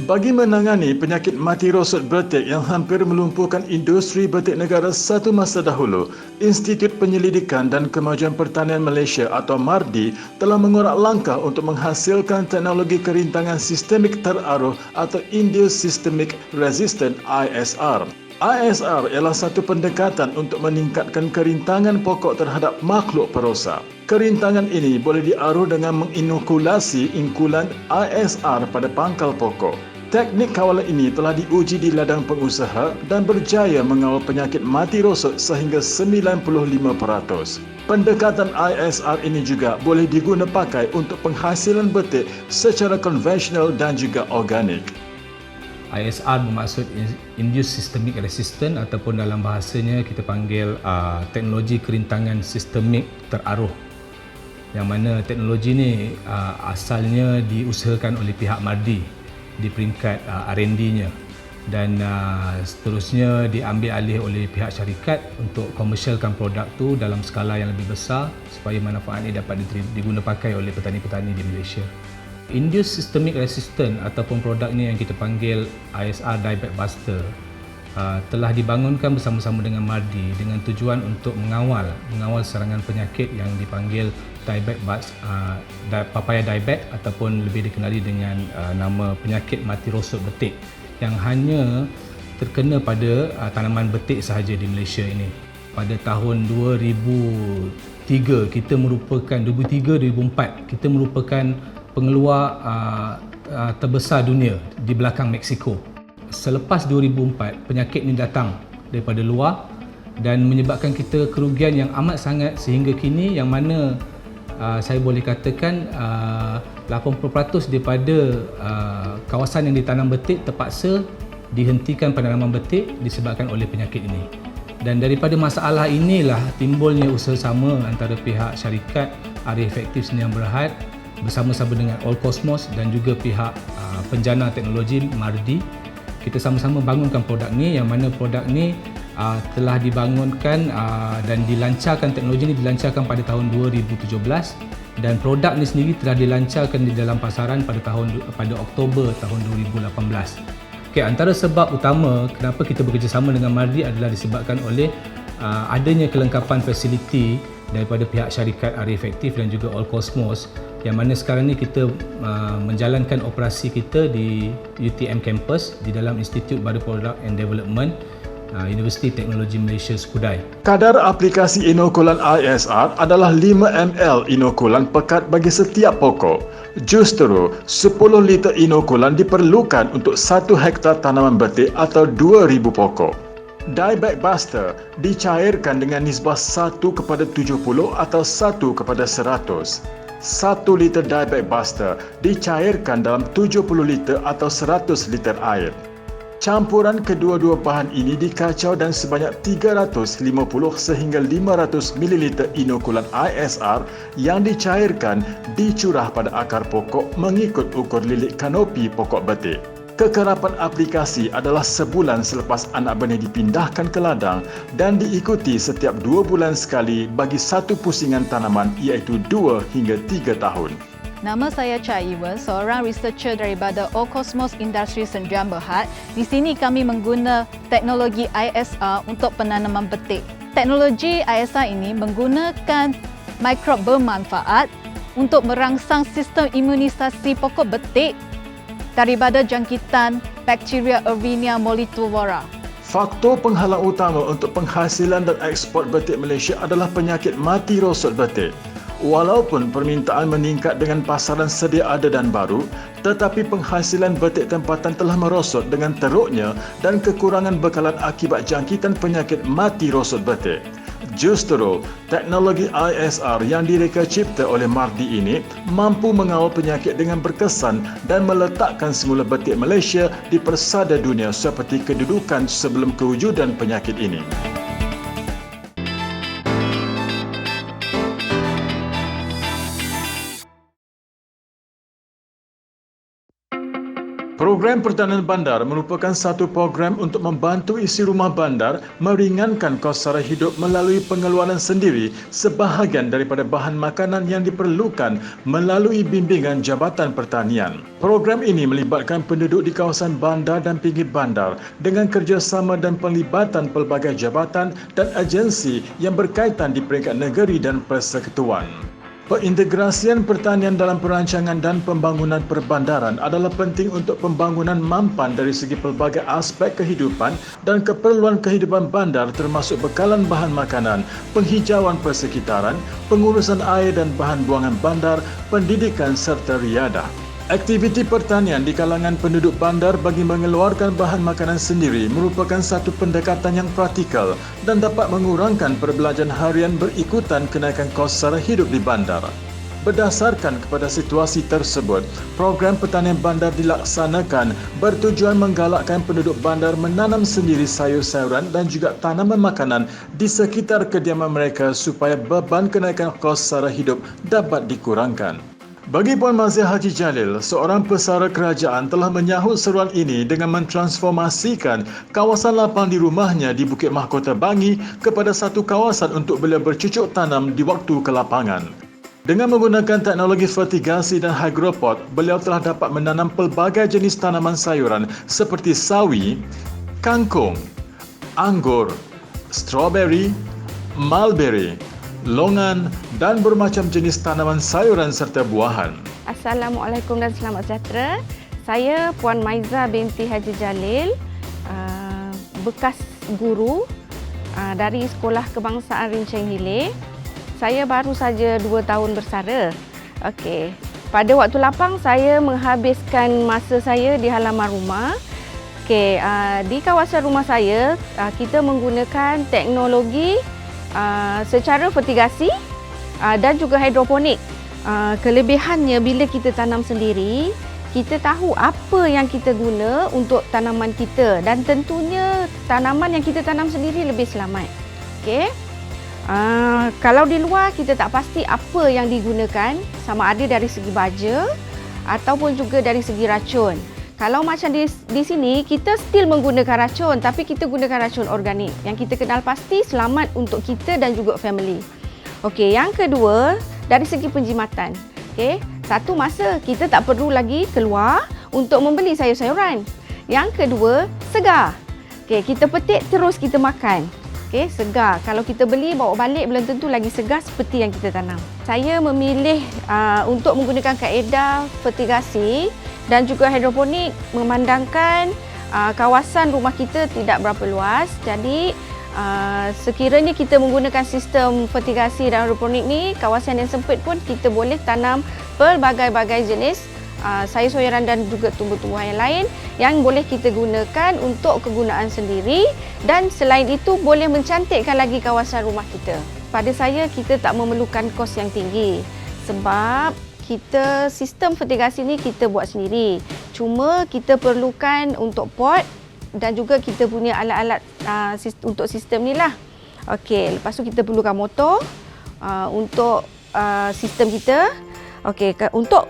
Bagi menangani penyakit mati rosot betik yang hampir melumpuhkan industri betik negara satu masa dahulu, Institut Penyelidikan dan Kemajuan Pertanian Malaysia atau MARDI telah mengorak langkah untuk menghasilkan teknologi kerintangan sistemik teraruh atau Induced Systemic Resistant ISR. ISR ialah satu pendekatan untuk meningkatkan kerintangan pokok terhadap makhluk perosak. Kerintangan ini boleh diaruh dengan menginokulasi ingkulan ISR pada pangkal pokok. Teknik kawalan ini telah diuji di ladang pengusaha dan berjaya mengawal penyakit mati rosot sehingga 95%. Pendekatan ISR ini juga boleh diguna pakai untuk penghasilan betik secara konvensional dan juga organik. ISR bermaksud Induced Systemic Resistant ataupun dalam bahasanya kita panggil teknologi kerintangan sistemik teraruh, yang mana teknologi ini asalnya diusahakan oleh pihak MARDI di peringkat R&D-nya dan seterusnya diambil alih oleh pihak syarikat untuk komersialkan produk tu dalam skala yang lebih besar supaya manfaat ini dapat diguna pakai oleh petani-petani di Malaysia. Induced Systemic Resistant ataupun produk ni yang kita panggil ISR Dieback Buster telah dibangunkan bersama-sama dengan MARDI dengan tujuan untuk mengawal serangan penyakit yang dipanggil papaya dieback ataupun lebih dikenali dengan nama penyakit mati rosot betik yang hanya terkena pada tanaman betik sahaja di Malaysia ini. Pada tahun 2003 2004 kita merupakan pengeluar terbesar dunia di belakang Mexico. Selepas 2004, penyakit ini datang daripada luar dan menyebabkan kita kerugian yang amat sangat sehingga kini yang mana saya boleh katakan 80% daripada kawasan yang ditanam betik terpaksa dihentikan penanaman betik disebabkan oleh penyakit ini. Dan daripada masalah inilah timbulnya usaha-sama antara pihak syarikat Area Efektif Sdn Bhd bersama-sama dengan All Cosmos dan juga pihak penjana teknologi MARDI. Kita sama-sama bangunkan produk ni, yang mana produk ni telah dibangunkan dan dilancarkan, teknologi ni dilancarkan pada tahun 2017 dan produk ni sendiri telah dilancarkan di dalam pasaran pada Oktober tahun 2018. Okey, antara sebab utama kenapa kita bekerjasama dengan MARDI adalah disebabkan oleh adanya kelengkapan fasiliti daripada pihak syarikat Area Efektif dan juga All Cosmos, yang mana sekarang ni kita menjalankan operasi kita di UTM Campus di dalam Institut Baru Product and Development Universiti Teknologi Malaysia Skudai. Kadar aplikasi inokulan ISR adalah 5 ml inokulan pekat bagi setiap pokok. Justru 10 liter inokulan diperlukan untuk 1 hektar tanaman betik atau 2,000 pokok. Dieback Buster dicairkan dengan nisbah 1:70 atau 1:100. 1 liter Dieback Buster dicairkan dalam 70 liter atau 100 liter air. Campuran kedua-dua bahan ini dikacau dan sebanyak 350 sehingga 500 ml inokulan ISR yang dicairkan dicurah pada akar pokok mengikut ukur lilik kanopi pokok betik. Kekerapan aplikasi adalah sebulan selepas anak benih dipindahkan ke ladang dan diikuti setiap 2 bulan sekali bagi satu pusingan tanaman iaitu 2 hingga 3 tahun. Nama saya Cha Iwan, seorang researcher daripada All Cosmos Industries Sdn Bhd. Di sini kami mengguna teknologi ISR untuk penanaman betik. Teknologi ISR ini menggunakan mikrob bermanfaat untuk merangsang sistem imunisasi pokok betik daripada jangkitan bakteria Erwinia mollitivora. Faktor penghalang utama untuk penghasilan dan ekspor betik Malaysia adalah penyakit mati rosot betik. Walaupun permintaan meningkat dengan pasaran sedia ada dan baru, tetapi penghasilan betik tempatan telah merosot dengan teruknya dan kekurangan bekalan akibat jangkitan penyakit mati rosot betik. Justru, teknologi ISR yang direka cipta oleh MARDI ini mampu mengawal penyakit dengan berkesan dan meletakkan semula betik Malaysia di persada dunia seperti kedudukan sebelum kewujudan penyakit ini. Program Pertanian Bandar merupakan satu program untuk membantu isi rumah bandar meringankan kos sara hidup melalui pengeluaran sendiri sebahagian daripada bahan makanan yang diperlukan melalui bimbingan Jabatan Pertanian. Program ini melibatkan penduduk di kawasan bandar dan pinggir bandar dengan kerjasama dan penglibatan pelbagai jabatan dan agensi yang berkaitan di peringkat negeri dan persekutuan. Pengintegrasian pertanian dalam perancangan dan pembangunan perbandaran adalah penting untuk pembangunan mampan dari segi pelbagai aspek kehidupan dan keperluan kehidupan bandar termasuk bekalan bahan makanan, penghijauan persekitaran, pengurusan air dan bahan buangan bandar, pendidikan serta riadah. Aktiviti pertanian di kalangan penduduk bandar bagi mengeluarkan bahan makanan sendiri merupakan satu pendekatan yang praktikal dan dapat mengurangkan perbelanjaan harian berikutan kenaikan kos sara hidup di bandar. Berdasarkan kepada situasi tersebut, program pertanian bandar dilaksanakan bertujuan menggalakkan penduduk bandar menanam sendiri sayur-sayuran dan juga tanaman makanan di sekitar kediaman mereka supaya beban kenaikan kos sara hidup dapat dikurangkan. Bagi Puan Maziah Haji Jalil, seorang pesara kerajaan telah menyahut seruan ini dengan mentransformasikan kawasan lapang di rumahnya di Bukit Mahkota Bangi kepada satu kawasan untuk beliau bercucuk tanam di waktu kelapangan. Dengan menggunakan teknologi fertigasi dan hydropot, beliau telah dapat menanam pelbagai jenis tanaman sayuran seperti sawi, kangkung, anggur, strawberry, mulberry, longan dan bermacam jenis tanaman sayuran serta buahan. Assalamualaikum dan selamat sejahtera. Saya Puan Maizah binti Haji Jalil, bekas guru dari Sekolah Kebangsaan Rincing Hilir. Saya baru saja 2 tahun bersara. Okey. Pada waktu lapang saya menghabiskan masa saya di halaman rumah. Okey, di kawasan rumah saya kita menggunakan teknologi secara fertigasi dan juga hidroponik. Kelebihannya bila kita tanam sendiri, kita tahu apa yang kita guna untuk tanaman kita dan tentunya tanaman yang kita tanam sendiri lebih selamat. Okey. Kalau di luar kita tak pasti apa yang digunakan, sama ada dari segi baja ataupun juga dari segi racun. Kalau macam di sini, kita still menggunakan racun tapi kita gunakan racun organik yang kita kenal pasti selamat untuk kita dan juga family. Okey, yang kedua, dari segi penjimatan. Okey, satu masa kita tak perlu lagi keluar untuk membeli sayur-sayuran. Yang kedua, segar. Okey, kita petik terus kita makan. Okey, segar. Kalau kita beli bawa balik belum tentu lagi segar seperti yang kita tanam. Saya memilih untuk menggunakan kaedah fertigasi dan juga hidroponik memandangkan kawasan rumah kita tidak berapa luas. Jadi sekiranya kita menggunakan sistem fertigasi dan hidroponik ni, kawasan yang sempit pun kita boleh tanam pelbagai-bagai jenis sayur-sayuran dan juga tumbuh-tumbuhan yang lain yang boleh kita gunakan untuk kegunaan sendiri dan selain itu boleh mencantikkan lagi kawasan rumah kita. Pada saya, kita tak memerlukan kos yang tinggi sebab kita sistem fertigasi ni kita buat sendiri. Cuma kita perlukan untuk pot dan juga kita punya alat-alat untuk sistem ni lah. Okey, lepas tu kita perlukan motor untuk sistem kita. Okey, untuk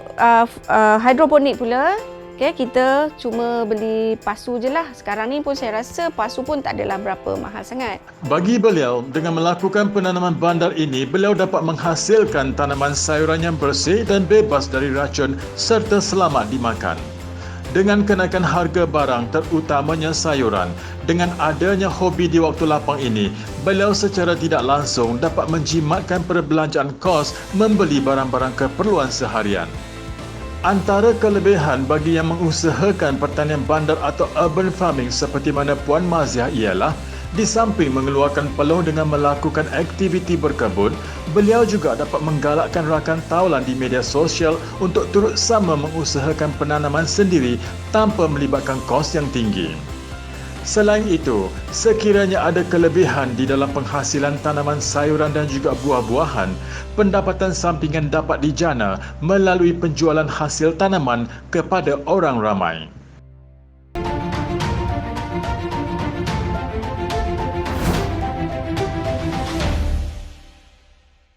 hidroponik pula, okay, kita cuma beli pasu je lah. Sekarang ni pun saya rasa pasu pun tak adalah berapa mahal sangat. Bagi beliau, dengan melakukan penanaman bandar ini, beliau dapat menghasilkan tanaman sayuran yang bersih dan bebas dari racun serta selamat dimakan. Dengan kenaikan harga barang terutamanya sayuran, dengan adanya hobi di waktu lapang ini, beliau secara tidak langsung dapat menjimatkan perbelanjaan kos membeli barang-barang keperluan seharian. Antara kelebihan bagi yang mengusahakan pertanian bandar atau urban farming seperti mana Puan Maziah ialah, di samping mengeluarkan peluang dengan melakukan aktiviti berkebun, beliau juga dapat menggalakkan rakan taulan di media sosial untuk turut sama mengusahakan penanaman sendiri tanpa melibatkan kos yang tinggi. Selain itu, sekiranya ada kelebihan di dalam penghasilan tanaman sayuran dan juga buah-buahan, pendapatan sampingan dapat dijana melalui penjualan hasil tanaman kepada orang ramai.